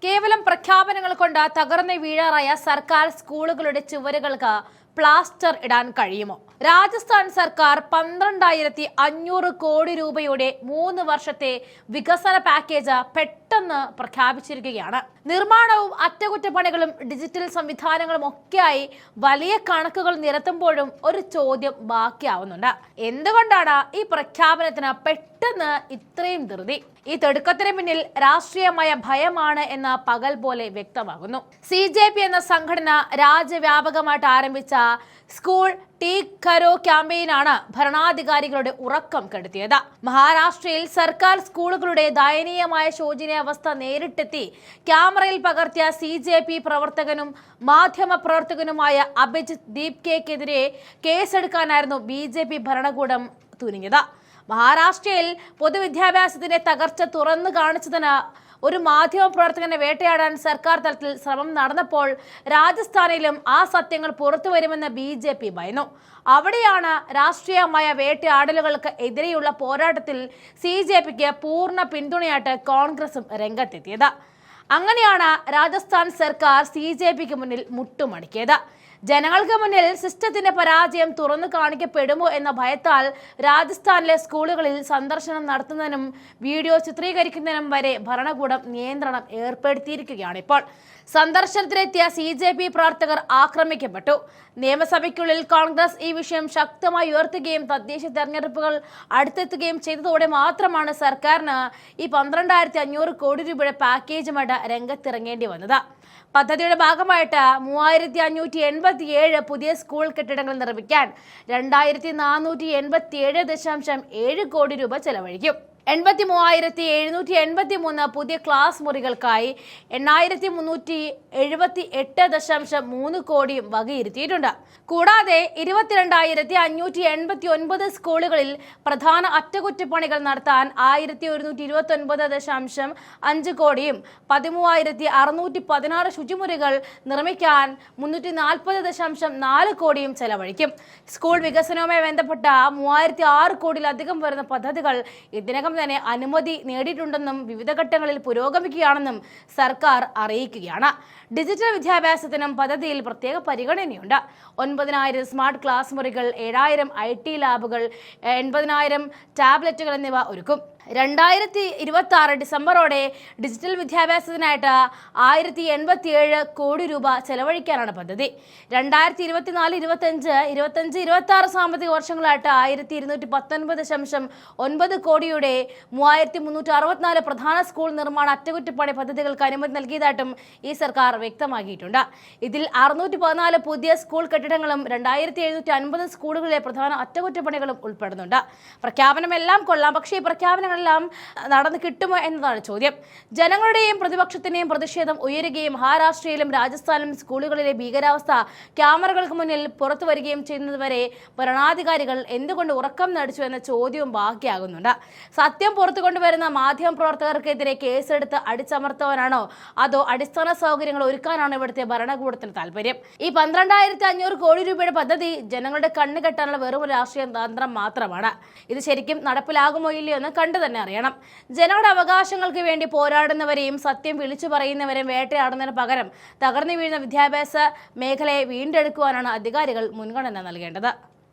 കേവലം പ്രഖ്യാപനങ്ങൾ കൊണ്ട് തകർന്നു വീഴാറായ സർക്കാർ സ്കൂളുകളുടെ ചുവരുകൾക്ക് പ്ലാസ്റ്റർ ഇടാൻ കഴിയുമോ? രാജസ്ഥാൻ സർക്കാർ 12,500 കോടി രൂപയുടെ 3 വർഷത്തെ വികസന പാക്കേജ് പെട്ടെന്ന് പ്രഖ്യാപിച്ചിരിക്കുകയാണ്. നിർമ്മാണവും അറ്റകുറ്റപ്പണികളും ഡിജിറ്റൽ സംവിധാനങ്ങളും ഒക്കെയായി വലിയ കണക്കുകൾ നിരത്തുമ്പോഴും ഒരു ചോദ്യം ബാക്കിയാവുന്നുണ്ട്. എന്തുകൊണ്ടാണ് ഈ പ്രഖ്യാപനത്തിന് പെട്ടെന്ന് ഇത്രയും ധൃതി? ഈ തിടുക്കത്തിന് പിന്നിൽ രാഷ്ട്രീയമായ ഭയമാണ് എന്ന് പകൽ പോലെ വ്യക്തമാകുന്നു. CJP എന്ന സംഘടന രാജ്യവ്യാപകമായിട്ട് ആരംഭിച്ച സ്കൂൾ ടീക് കരോ ക്യാമ്പയിനാണ് ഭരണാധികാരികളുടെ ഉറക്കം കെടുത്തിയത്. മഹാരാഷ്ട്രയിൽ സർക്കാർ സ്കൂളുകളുടെ ദയനീയമായ ശോചനീയാവസ്ഥ നേരിട്ടെത്തി ക്യാമറയിൽ പകർത്തിയ CJP പ്രവർത്തകനും മാധ്യമ പ്രവർത്തകനുമായ അഭിജിത് ദീപ്കെക്കെതിരെ കേസെടുക്കാനായിരുന്നു BJP ഭരണകൂടം തുനിഞ്ഞത്. മഹാരാഷ്ട്രയിൽ പൊതുവിദ്യാഭ്യാസത്തിന്റെ തകർച്ച തുറന്നു കാണിച്ചതിന് ഒരു മാധ്യമ പ്രവർത്തകനെ വേട്ടയാടാൻ സർക്കാർ തലത്തിൽ ശ്രമം നടന്നപ്പോൾ രാജസ്ഥാനിലും ആ സത്യങ്ങൾ പുറത്തു വരുമെന്ന് BJP ഭയന്നു. അവിടെയാണ് രാഷ്ട്രീയമായ വേട്ടയാടലുകൾക്ക് എതിരെയുള്ള പോരാട്ടത്തിൽ CJPക്ക് പൂർണ്ണ പിന്തുണയായിട്ട് കോൺഗ്രസും രംഗത്തെത്തിയത്. അങ്ങനെയാണ് രാജസ്ഥാൻ സർക്കാർ CJPക്ക് മുന്നിൽ മുട്ടുമടക്കിയത്. ജനങ്ങൾക്ക് മുന്നിൽ സിസ്റ്റത്തിന്റെ പരാജയം തുറന്നു കാണിക്കപ്പെടുമോ എന്ന ഭയത്താൽ രാജസ്ഥാനിലെ സ്കൂളുകളിൽ സന്ദർശനം നടത്തുന്നതിനും വീഡിയോ ചിത്രീകരിക്കുന്നതിനും വരെ ഭരണകൂടം നിയന്ത്രണം ഏർപ്പെടുത്തിയിരിക്കുകയാണ്. ഇപ്പോൾ സന്ദർശനത്തിലെത്തിയ CJP പ്രവർത്തകർ ആക്രമിക്കപ്പെട്ടു. നിയമസഭയ്ക്കുള്ളിൽ കോൺഗ്രസ് ഈ വിഷയം ശക്തമായി ഉയർത്തുകയും തദ്ദേശ തെരഞ്ഞെടുപ്പുകൾ അടുത്തെത്തുകയും ചെയ്തതോടെ മാത്രമാണ് സർക്കാരിന് ഈ 12,500 കോടി രൂപയുടെ പാക്കേജുമായിട്ട് രംഗത്തിറങ്ങേണ്ടി വന്നത്. പദ്ധതിയുടെ ഭാഗമായിട്ട് 3,587 പുതിയ സ്കൂൾ കെട്ടിടങ്ങൾ നിർമ്മിക്കാൻ 2,487.7 കോടി രൂപ ചെലവഴിക്കും. 83,783 പുതിയ ക്ലാസ് മുറികൾക്കായി 8,378.3 കോടിയും വകയിരുത്തിയിട്ടുണ്ട്. കൂടാതെ 22,589 സ്കൂളുകളിൽ പ്രധാന അറ്റകുറ്റപ്പണികൾ നടത്താൻ 1,129.5 കോടിയും 13,616 ശുചിമുറികൾ നിർമ്മിക്കാൻ 340.4 കോടിയും ചെലവഴിക്കും. സ്കൂൾ വികസനവുമായി ബന്ധപ്പെട്ട 3,006 കോടിയിലധികം വരുന്ന പദ്ധതികൾ ഇതിനകം തന്നെ അനുമതി നേടിയിട്ടുണ്ടെന്നും വിവിധ ഘട്ടങ്ങളിൽ പുരോഗമിക്കുകയാണെന്നും സർക്കാർ അറിയിക്കുകയാണ്. ഡിജിറ്റൽ വിദ്യാഭ്യാസത്തിനും പദ്ധതിയിൽ പ്രത്യേക പരിഗണനയുണ്ട്. 9,000 സ്മാർട്ട് ക്ലാസ് മുറികൾ, 7,000 IT ലാബുകൾ, 80,000 ടാബ്ലറ്റുകൾ എന്നിവ ഒരുക്കും. 2026 ഡിസംബറോടെ ഡിജിറ്റൽ വിദ്യാഭ്യാസത്തിനായിട്ട് 1,087 കോടി രൂപ ചെലവഴിക്കാനാണ് പദ്ധതി. 2024-25 സാമ്പത്തിക വർഷങ്ങളായിട്ട് 1,219.9 കോടിയുടെ 3,364 പ്രധാന സ്കൂൾ നിർമ്മാണ അറ്റകുറ്റപ്പണി പദ്ധതികൾക്ക് അനുമതി നൽകിയതായിട്ടും ഈ സർക്കാർ വ്യക്തമാക്കിയിട്ടുണ്ട്. ഇതിൽ 614 പുതിയ സ്കൂൾ കെട്ടിടങ്ങളും 2,750 സ്കൂളുകളിലെ പ്രധാന അറ്റകുറ്റപ്പണികളും ഉൾപ്പെടുന്നുണ്ട്. പ്രഖ്യാപനമെല്ലാം കൊള്ളാം, പക്ഷേ ഈ പ്രഖ്യാപനങ്ങളെല്ലാം നടന്നു കിട്ടുമോ എന്നതാണ് ചോദ്യം. ജനങ്ങളുടെയും പ്രതിപക്ഷത്തിന്റെയും പ്രതിഷേധം ഉയരുകയും മഹാരാഷ്ട്രയിലും രാജസ്ഥാനിലും സ്കൂളുകളിലെ ഭീകരാവസ്ഥ ക്യാമറകൾക്ക് മുന്നിൽ പുറത്തു വരികയും ചെയ്യുന്നതുവരെ ഭരണാധികാരികൾ എന്തുകൊണ്ട് ഉറക്കം നടിച്ചു എന്ന ചോദ്യവും ബാക്കിയാകുന്നുണ്ട്. സത്യം പുറത്തു കൊണ്ടുവരുന്ന മാധ്യമ പ്രവർത്തകർക്കെതിരെ കേസെടുത്ത് അടിച്ചമർത്തുവാനാണോ അതോ അടിസ്ഥാന സൗകര്യങ്ങൾ ഒരുക്കാനാണോ ഇവിടുത്തെ ഭരണകൂടത്തിന് താല്പര്യം? ഈ 12,500 കോടി രൂപയുടെ പദ്ധതി ജനങ്ങളുടെ കണ്ണ് കെട്ടാനുള്ള വെറും രാഷ്ട്രീയ തന്ത്രം മാത്രമാണ്. ഇത് ശരിക്കും നടപ്പിലാകുമോ ഇല്ലയോ എന്ന് കണ്ടു തന്നെ അറിയണം. ജനങ്ങളുടെ അവകാശങ്ങൾക്ക് വേണ്ടി പോരാടുന്നവരെയും സത്യം വിളിച്ചു പറയുന്നവരെയും വേട്ടയാടുന്നതിന് പകരം തകർന്നു വീഴുന്ന വിദ്യാഭ്യാസ മേഖലയെ വീണ്ടെടുക്കുവാനാണ് അധികാരികൾ മുൻഗണന നൽകേണ്ടത്.